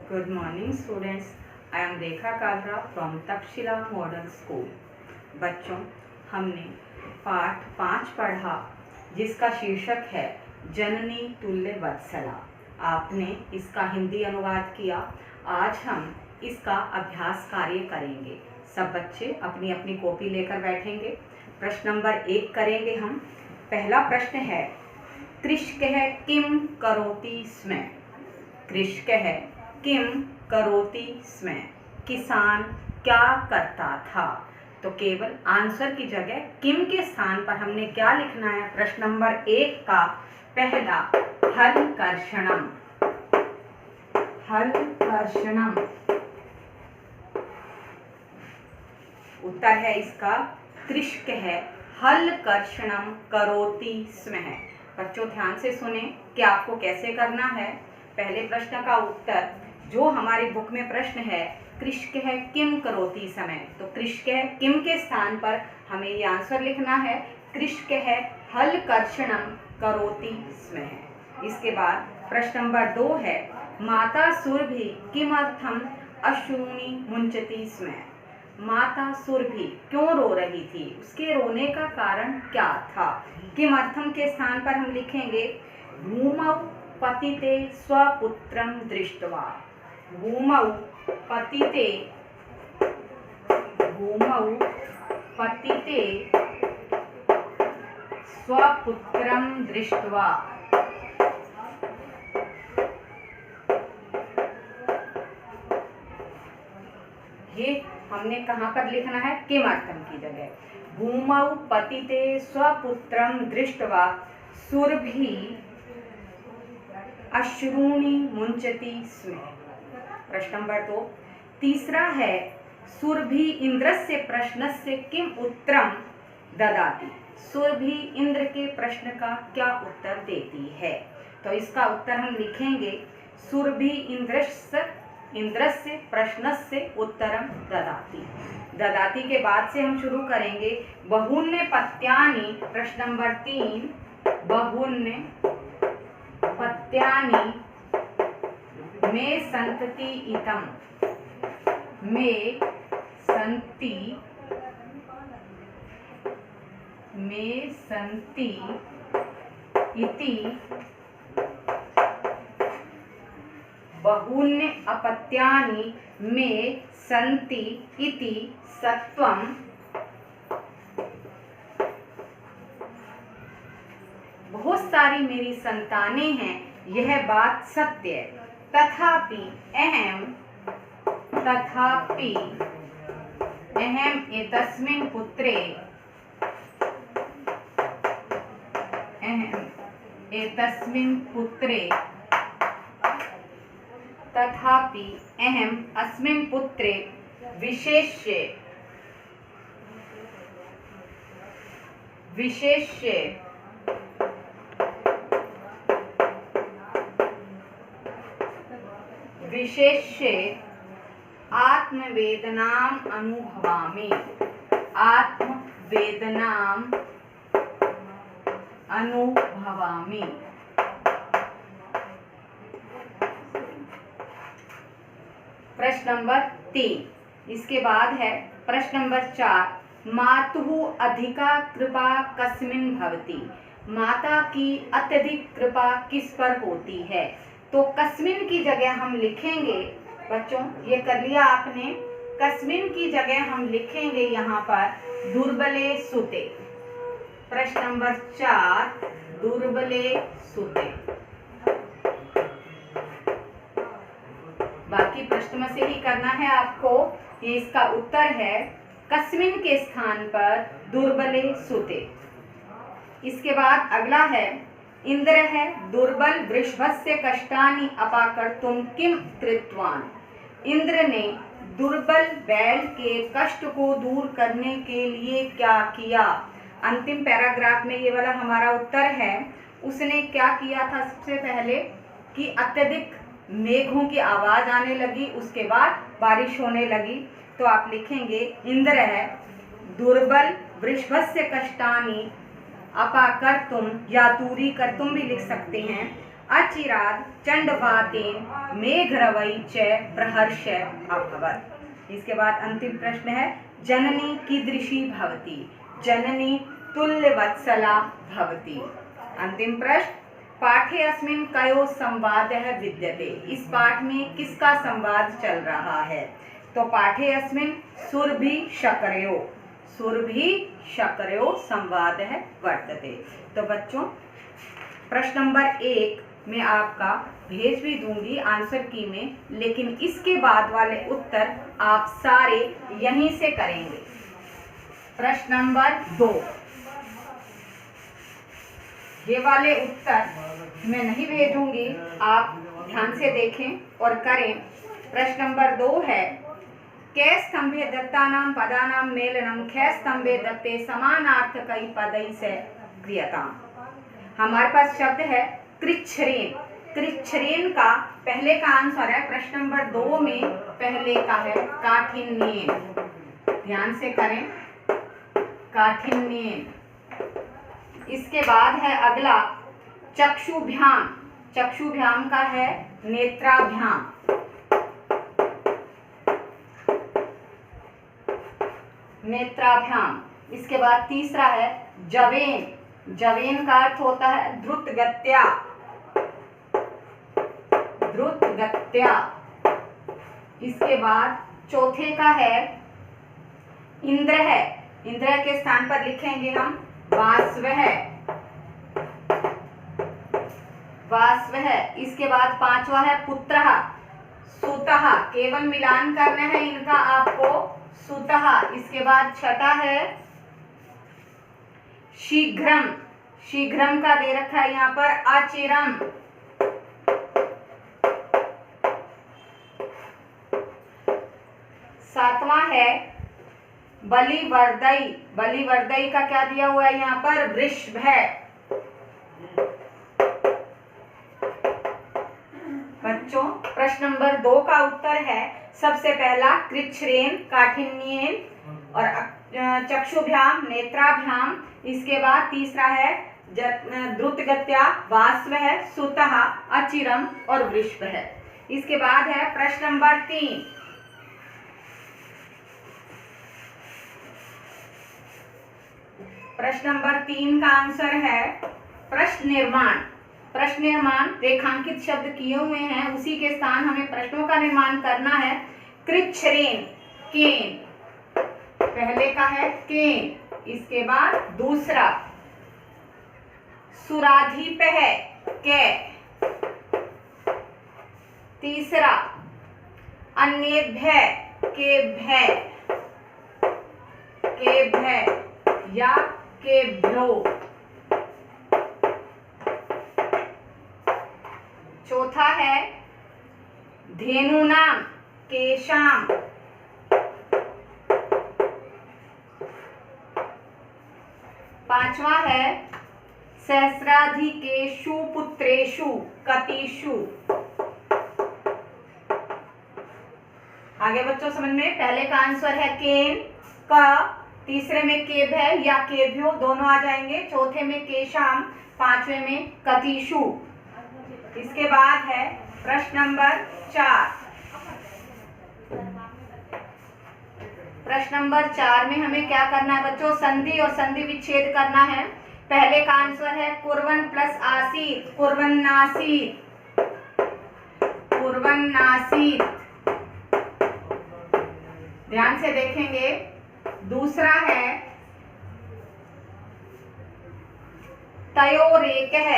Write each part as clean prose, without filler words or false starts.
Good morning students. I am Rekha Kalra from Takshashila model school. बच्चों, हमने पाठ 5 पढ़ा जिसका शीर्षक है जननी तुल्य वत्सला। आपने इसका हिंदी अनुवाद किया। आज हम इसका अभ्यास कार्य करेंगे। सब बच्चे अपनी अपनी कॉपी लेकर बैठेंगे। प्रश्न नंबर 1 करेंगे हम। पहला प्रश्न है, कृषकः किम करोति स्म। कृषकः किम करोति स्म, किसान क्या करता था। तो केवल आंसर की जगह किम के स्थान पर हमने क्या लिखना है। प्रश्न नंबर 1 का पहला हल कर्षणम। हल कर्षणम उत्तर है इसका कृषकः हल कर्षणम करोति स्म। बच्चों ध्यान से सुने कि आपको कैसे करना है। पहले प्रश्न का उत्तर जो हमारी बुक में प्रश्न है, कृषकः किम करोति स्म, तो कृषकः किम के स्थान पर हमें ये आंसर लिखना है, कृषकः हल कर्षणम करोति स्म। इसके बाद प्रश्न नंबर 2 है, माता सुरभि किमर्थम अश्रूणि मुंचति स्म। माता सुरभि क्यों रो रही थी, उसके रोने का कारण क्या था। किमर्थम के स्थान पर हम लिखेंगे भूमौ पतिते स्वपुत्रं दृष्ट्वा। भूमौ पतिते स्वपुत्रं दृष्ट्वा। ये हमने कहाँ पर लिखना है, किमर्थम की जगह। भूमौ पतिते स्वपुत्रं दृष्ट्वा सुरभि अश्रूणि मुंचति स्म। प्रश्न नंबर 2 तीसरा है, सुरभि इंद्रस्य प्रश्नस्य किम उत्तरम ददाति। सुरभि इंद्र के प्रश्न का क्या उत्तर देती है। तो इसका उत्तर हम लिखेंगे सुरभि इंद्रस्य प्रश्नस्य उत्तरम ददाति। ददाति के बाद से हम शुरू करेंगे बहुन्य पत्यानि। प्रश्न नंबर 3 बहुन्य पत्यानि मे संतति इतम। मे संति इति बहून्य अपत्यानि मे संति इति सत्वम। बहुत सारी मेरी संतानें हैं, यह बात सत्य है। तथापि अहम एतस्मिन् पुत्रे तथापि अहम अस्मिन् पुत्रे विशेष्य आत्मवेदनाम् अनुभवामि। प्रश्न नंबर 3। इसके बाद है प्रश्न नंबर 4, मातुः अधिका कृपा कस्मिन् भवति। माता की अत्यधिक कृपा किस पर होती है। तो कस्मिन की जगह हम लिखेंगे, बच्चों ये कर लिया आपने, कस्मिन की जगह हम लिखेंगे यहाँ पर दुर्बले सुते। प्रश्न नंबर 4 दुर्बले सुते। बाकी प्रश्न में से ही करना है आपको। ये इसका उत्तर है कस्मिन के स्थान पर दुर्बले सुते। इसके बाद अगला है, इंद्र है दुर्बल वृषभस्य कष्टानि अपाकर्तुं किम कृतवान। इंद्र ने दुर्बल बैल के कष्ट को दूर करने के लिए क्या किया। अंतिम पैराग्राफ में ये वाला हमारा उत्तर है। उसने क्या किया था, सबसे पहले कि अत्यधिक मेघों की आवाज आने लगी, उसके बाद बारिश होने लगी। तो आप लिखेंगे इंद्र है दुर्बल वृषभस्य कष्टानि अपाकर्तुम, या दूरी कर्तुम भी लिख सकते हैं, अचिराद चंडवातेन मेघरवै च प्रहर्ष अभवत्। इसके बाद अंतिम प्रश्न है, जननी कीदृशी भवति, जननी तुल्यवत्सला भवति। अंतिम प्रश्न, पाठे अस्मिन् कयो संवादः विद्यते। इस पाठ में किसका संवाद चल रहा है? तो पाठे अस्मिन् सुरभि शकर्यो संवादः वर्तते। तो बच्चों, प्रश्न नंबर 1 में आपका भेज भी दूंगी आंसर की में, लेकिन इसके बाद वाले उत्तर आप सारे यहीं से करेंगे। प्रश्न नंबर 2, ये वाले उत्तर मैं नहीं भेजूंगी, आप ध्यान से देखें और करें। प्रश्न नंबर 2 है, कै स्तंभे दत्तानां पदानां मेलनं कै स्तंभे दत्ते समानार्थकै पदै से क्रियताम्। हमारे पास शब्द है कृच्छ्रेण। कृच्छ्रेण का पहले का आंसर है प्रश्न नंबर 2 में, पहले का है काठिन्येन। ध्यान से करें, काठिन्येन। इसके बाद है अगला चक्षुभ्याम। चक्षुभ्याम का है नेत्राभ्याम। नेत्राभ्याम। इसके बाद तीसरा है जवेन। जवेन का अर्थ होता है द्रुत गत्या। द्रुत गत्या। इसके बाद चौथे का है इंद्र है। इंद्र के स्थान पर लिखेंगे हम वास्वः। वास्वः। इसके बाद पांचवा है पुत्रः, सुतः। केवल मिलान करना है इनका आपको, सुतः। इसके बाद छठा है शीघ्रम। शीघ्रम का दे रखा है यहाँ पर अचिरम। सातवां है बलिवर्दई। बलिवर्दई का क्या दिया हुआ है यहाँ पर, वृषभ। बच्चों, प्रश्न नंबर 2 का उत्तर है सबसे पहला कृच्छ्रेण, काठिन्येन और चक्षुभ्याम, नेत्राभ्याम। इसके बाद तीसरा है द्रुतगत्या, वास्वः, सुतः, अचिरम और वृषभ। इसके बाद है प्रश्न नंबर 3। प्रश्न नंबर 3 का आंसर है प्रश्न निर्माण। प्रश्न निर्माण रेखांकित शब्द किए हुए हैं, उसी के स्थान हमें प्रश्नों का निर्माण करना है। कृच्छ्रेण, केन। पहले का है केन। इसके बाद दूसरा सुराधिपः, कै। तीसरा अन्येभ्यः, केभ्यः। केभ्यः या केभ्यो। चौथा है धेनूनां, केशाम। पांचवा है सहस्राधिकेषु पुत्रेषु, कतिषु। आगे बच्चों समझ में, पहले का आंसर है केन, का। तीसरे में केभ्य या केभ्यो दोनों आ जाएंगे। चौथे में केशाम, पांचवे में कतिषु। इसके बाद है प्रश्न नंबर 4। प्रश्न नंबर 4 में हमें क्या करना है बच्चों, संधि और संधि विच्छेद करना है। पहले का आंसर है कुर्वन् प्लस आसीत्, कुर्वन्नासीत्। कुर्वन्नासीत्। ध्यान से देखेंगे। दूसरा है तयोरेकः,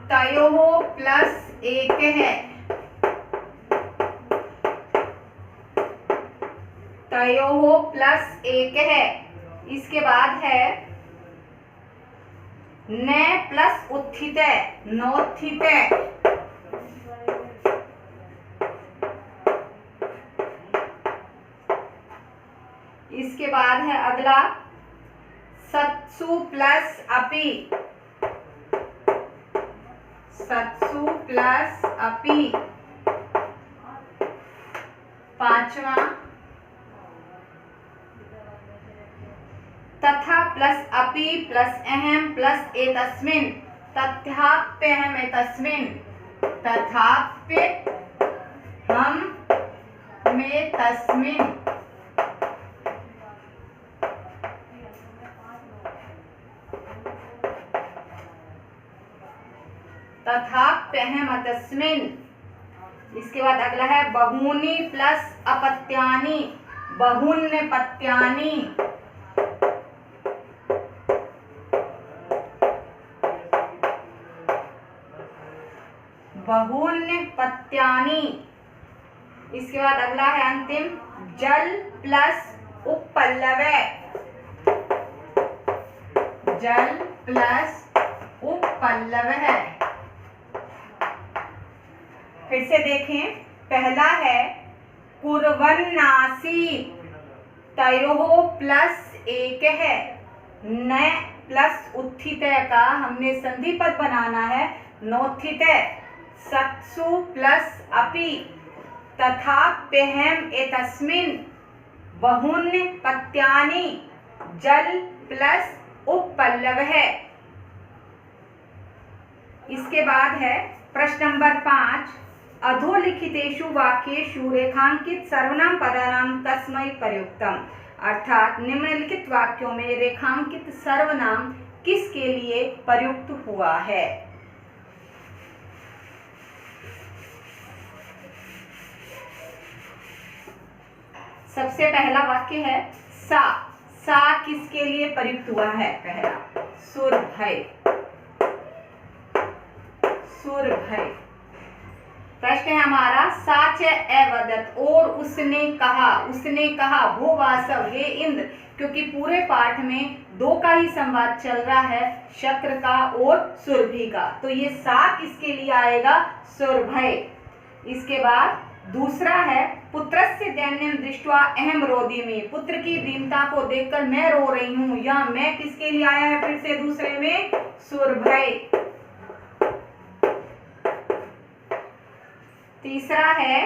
तयोः प्लस एकः। तयोः प्लस एकः। इसके बाद है न प्लस उत्थित, नोत्थित। इसके बाद है अगला सत्सु प्लस अपि। सत्सु प्लस अपि। पांचवा तथा प्लस अपि प्लस अहम प्लस एतस्मिन्, तथाप्यहम् एतस्मिन्। तथापि हम में तस्मिन् तस्मिन्। इसके बाद अगला है बहूनि प्लस अपत्यानि, बहुन्यपत्यानि। बहुन्यपत्यानि। इसके बाद अगला है अंतिम जल प्लस उपपल्लवे, जल प्लस उपपल्लव। फिर से देखें, पहला है कुर्वन्नासीत्, तयोः प्लस एक है, न प्लस उत्थित का हमने संधि पद बनाना है, नोत्थित। सत्सु प्लस अपि, तथाप्यहम् एतस्मिन् बहुन्यपत्यानि, जल प्लस उपपल्लव है। इसके बाद है प्रश्न नंबर 5, अधोलिखितेषु वाक्येषु रेखांकित सर्वनाम पदानां कस्मै प्रयुक्तम्, अर्थात निम्नलिखित वाक्यों में रेखांकित सर्वनाम किसके लिए प्रयुक्त हुआ है। सबसे पहला वाक्य है सा। सा किसके लिए प्रयुक्त हुआ है? पहला सुरभय, सुरभय। प्रश्न है हमारा साच अवदत, और उसने कहा, उसने कहा भूवासव हे इंद्र, क्योंकि पूरे पाठ में दो का ही संवाद चल रहा है, शक्र का और सुरभि का, तो ये सा किसके लिए आएगा? सुरभय। इसके बाद दूसरा है पुत्रस्य दैन्यं दृष्ट्वा अहम रोदिमि, पुत्र की दीनता को देखकर मैं रो रही हूँ, या मैं किसके लिए आया है? फिर से दूसरे में सुरभय। तीसरा है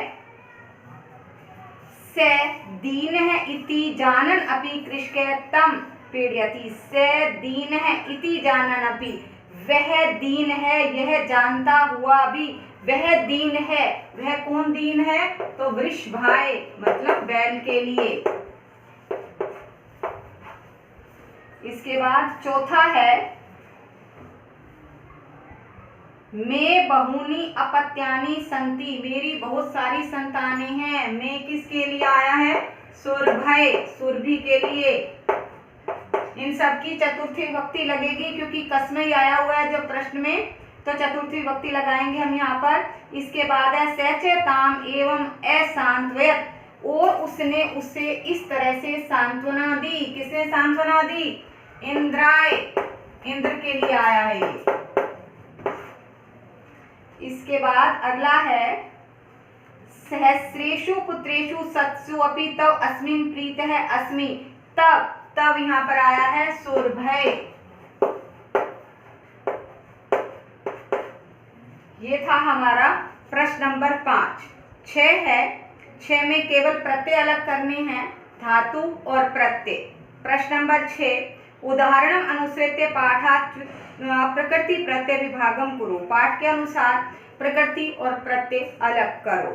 से दीनः इति जानन् अपि कृषके तं पीडयति, से दीनः इति जानन् अपि, वह दीन है यह जानता हुआ भी, वह दीन है, वह कौन दीन है? तो वृषभाय, मतलब बैल के लिए। इसके बाद चौथा है मैं बहूनि अपत्यानि संति, मेरी बहुत सारी संतानें हैं। मैं किसके लिए आया है? सुरभय, सुरभि के लिए। इन सब की चतुर्थी विभक्ति लगेगी, क्योंकि कस्मै आया हुआ है जो प्रश्न में, तो चतुर्थी विभक्ति लगाएंगे हम यहाँ पर। इसके बाद है सचेताम एवं असांत्वयत्, और उसने उसे इस तरह से सांत्वना दी। किसने सांत्वना दी? इंद्राय, इंद्र के लिए आया है ये। इसके बाद अगला है सहस्रेषु पुत्रेषु सत्सु अपि तव अस्मिन् प्रीतः अस्मि, तब, तब यहाँ पर आया है सुरभय। ये था हमारा प्रश्न नंबर 5। 6 है, 6 में केवल प्रत्यय अलग करने हैं, धातु और प्रत्यय। प्रश्न नंबर 6, उदाहरणम अनुसृत्य पाठात् प्रकृति प्रत्यय विभागम कुरु, पाठ के अनुसार प्रकृति और प्रत्यय अलग करो।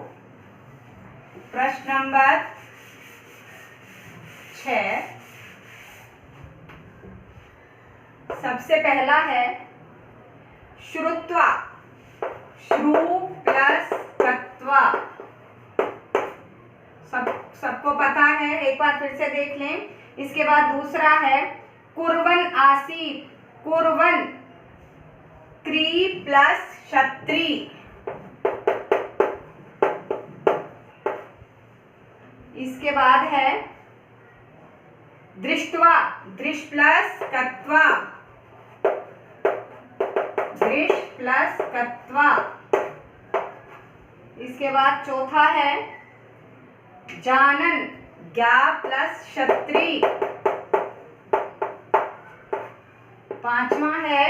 प्रश्न नंबर 6, सबसे पहला है श्रुत्वा, श्रु प्लस कत्वा, सबको पता है, एक बार फिर से देख लें। इसके बाद दूसरा है कुर्वन् आसीत्, कुर्वन् क्री प्लस क्षत्री। इसके बाद है दृष्ट्वा, दृश प्लस कत्वा, दृश प्लस कत्वा। इसके बाद चौथा है जानन, ज्ञा प्लस क्षत्री। पांचवा है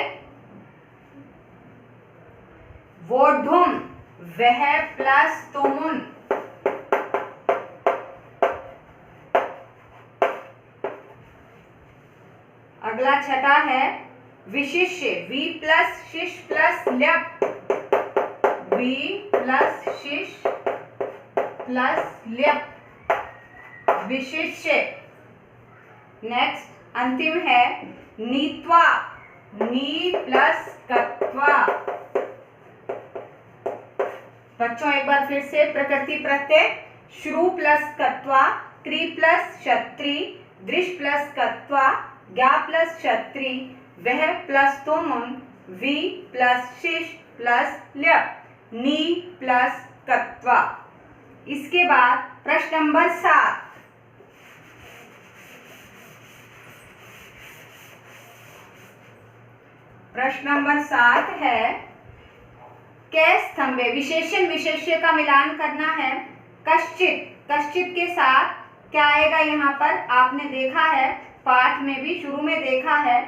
वोढुम, वह प्लस तुमुन। अगला छठा है विशिष्य, वी प्लस शिश प्लस ल्यप, वी प्लस शिश प्लस ल्यप, विशिष्य। नेक्स्ट अंतिम है नीत्वा, नी प्लस कत्वा। बच्चों एक बार फिर से प्रकृति प्रत्यय, श्रु प्लस कत्वा, क्री प्लस क्षत्री, दृश प्लस कत्वा, ज्ञा प्लस क्षत्री, वह प्लस तुमुन, वी प्लस शिश प्लस ल्यप, नी प्लस कत्वा। इसके बाद प्रश्न नंबर 7। प्रश्न नंबर 7 है के स्तंभे, विशेषण विशेष्य का मिलान करना है। कश्चित, कश्चित के साथ क्या आएगा यहाँ पर, आपने देखा है पाठ में भी शुरू में देखा है।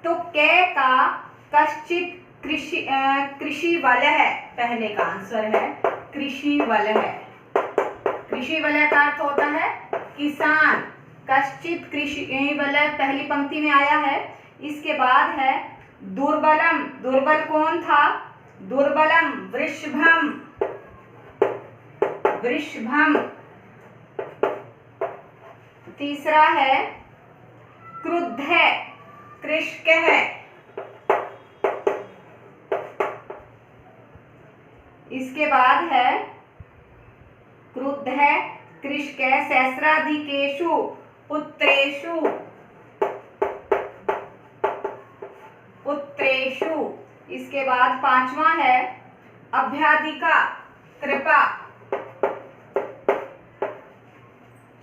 तो के का कश्चित कृषि वलय है, पहले का आंसर है कृषि वलय है। कृषि वलय का अर्थ होता है किसान। कश्चित कृषि वलय पहली पंक्ति में आया है। इसके बाद है दुर्बलम, दुर्बल कौन था, दुर्बलम वृषभम, वृषभम। तीसरा है क्रुद्ध है, कृष्क है। इसके बाद है क्रुद्ध है, कृष्क है, सहस्राधिकेषु पुत्रेषु, पुत्रेषु। इसके बाद पांचवा है अभ्याधिका, कृपा।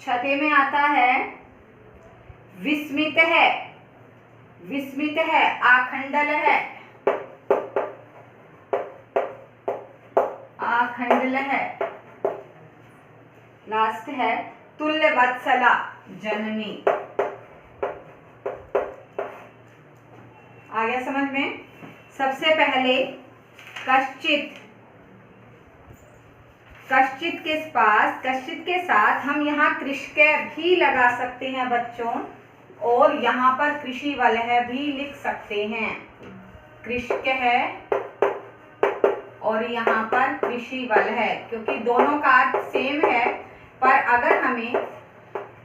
छठे में आता है विस्मित है, विस्मित है, आखंडल है, आखंडल है। लास्ट है तुल्य वत्सला, जननी। आ गया समझ में। सबसे पहले कश्चित, कश्चित के पास, कश्चित के साथ हम यहाँ कृषक भी लगा सकते हैं बच्चों, और यहाँ पर कृषि वलय भी लिख सकते हैं। कृषक है और यहाँ पर कृषि वलय है, क्योंकि दोनों का अर्थ सेम है। पर अगर हमें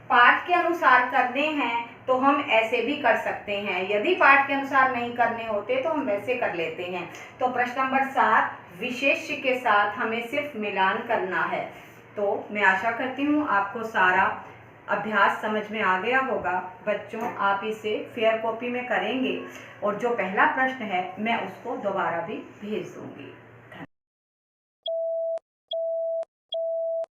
पाठ के अनुसार करने हैं तो हम ऐसे भी कर सकते हैं, यदि पाठ के अनुसार नहीं करने होते तो हम वैसे कर लेते हैं। तो प्रश्न नंबर 7 विशेष्य के साथ हमें सिर्फ मिलान करना है। तो मैं आशा करती हूँ आपको सारा अभ्यास समझ में आ गया होगा। बच्चों आप इसे फेयर कॉपी में करेंगे और जो पहला प्रश्न है मैं उसको दोबारा भी भेज दूँगी।